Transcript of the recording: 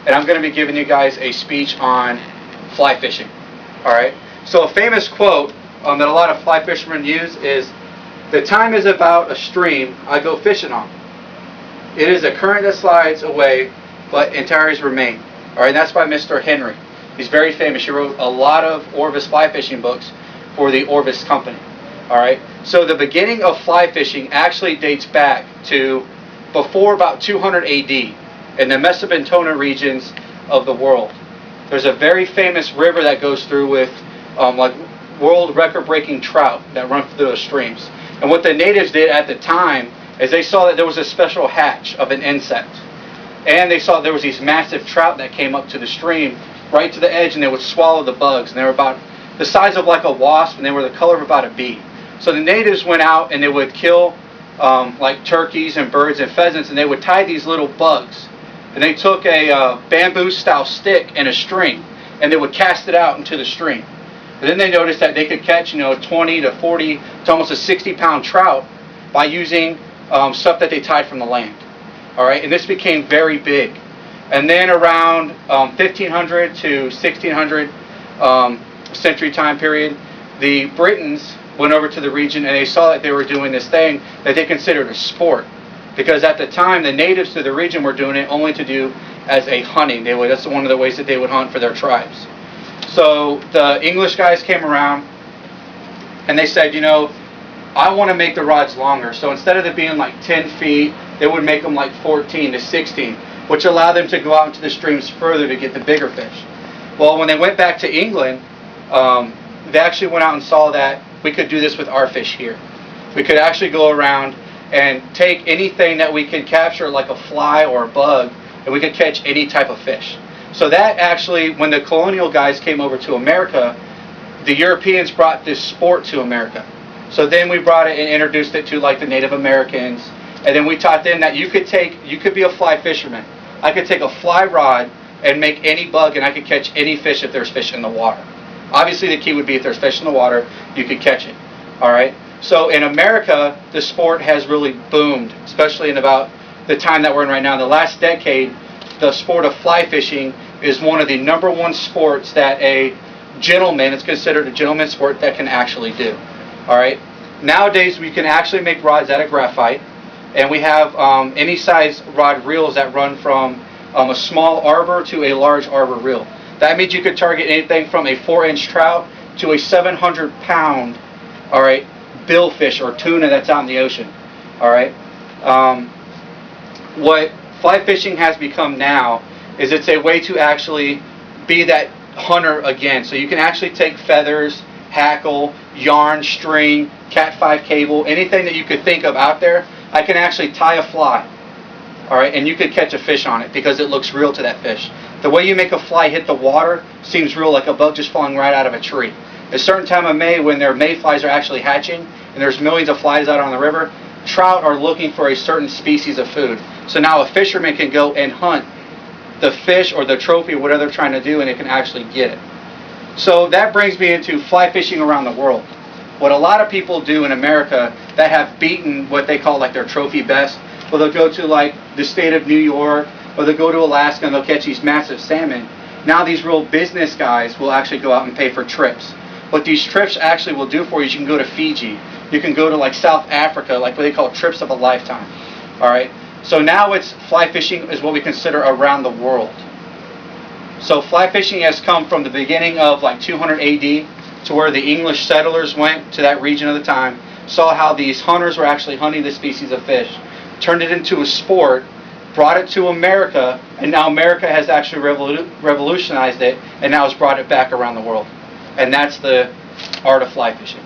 and I'm going to be giving you guys a speech on fly fishing. Alright, so a famous quote that a lot of fly fishermen use is, "The time is about a stream I go fishing on. It is a current that slides away, but entities remain." Alright, that's by Mr. Henry. He's very famous. He wrote a lot of Orvis fly fishing books for the Orvis company. Alright, so the beginning of fly fishing actually dates back to before about 200 AD in the Mesopotamia regions of the world. There's a very famous river that goes through with like world record breaking trout that run through those streams. And what the natives did at the time is they saw that there was a special hatch of an insect. And they saw there was these massive trout that came up to the stream right to the edge, and they would swallow the bugs. And they were about the size of like a wasp, and they were the color of about a bee. So the natives went out and they would kill like turkeys and birds and pheasants, and they would tie these little bugs. And they took a bamboo style stick and a string, and they would cast it out into the stream. And then they noticed that they could catch 20 to 40 to almost a 60-pound trout by using stuff that they tied from the land. Alright, and this became very big. And then around 1500 to 1600 century time period, the Britons went over to the region, and they saw that they were doing this thing that they considered a sport. Because at the time, the natives to the region were doing it only to do as a hunting. That's one of the ways that they would hunt for their tribes. So the English guys came around, and they said, I want to make the rods longer. So instead of it being like 10 feet, they would make them like 14 to 16, which allowed them to go out into the streams further to get the bigger fish. Well, when they went back to England, they actually went out and saw that we could do this with our fish here. We could actually go around and take anything that we can capture, like a fly or a bug, and we could catch any type of fish. So that actually, when the colonial guys came over to America, the Europeans brought this sport to America. So then we brought it and introduced it to like the Native Americans, and then we taught them that you could be a fly fisherman. I could take a fly rod and make any bug, and I could catch any fish if there's fish in the water. Obviously the key would be if there's fish in the water, you could catch it. Alright? So in America, the sport has really boomed, especially in about the time that we're in right now. In the last decade, the sport of fly fishing is one of the #1 sports that a gentleman, it's considered a gentleman's sport, that can actually do. Alright? Nowadays, we can actually make rods out of graphite, and we have any size rod reels that run from a small arbor to a large arbor reel. That means you could target anything from a 4-inch trout to a 700-pound, alright, billfish or tuna that's out in the ocean. Alright? What fly fishing has become now is it's a way to actually be that hunter again. So you can actually take feathers, hackle, yarn, string, Cat 5 cable, anything that you could think of out there. I can actually tie a fly. Alright, and you could catch a fish on it because it looks real to that fish. The way you make a fly hit the water seems real, like a bug just falling right out of a tree. At a certain time of May, when their mayflies are actually hatching, and there's millions of flies out on the river, trout are looking for a certain species of food. So now a fisherman can go and hunt the fish or the trophy, whatever they're trying to do, and it can actually get it. So that brings me into fly fishing around the world. What a lot of people do in America that have beaten what they call like their trophy best, well, they'll go to like the state of New York, or they'll go to Alaska and they'll catch these massive salmon. Now these real business guys will actually go out and pay for trips. What these trips actually will do for you is you can go to Fiji, you can go to like South Africa, like what they call trips of a lifetime. Alright, so now it's fly fishing is what we consider around the world. So fly fishing has come from the beginning of like 200 AD to where the English settlers went to that region of the time, saw how these hunters were actually hunting this species of fish, turned it into a sport, brought it to America, and now America has actually revolutionized it, and now has brought it back around the world. And that's the art of fly fishing.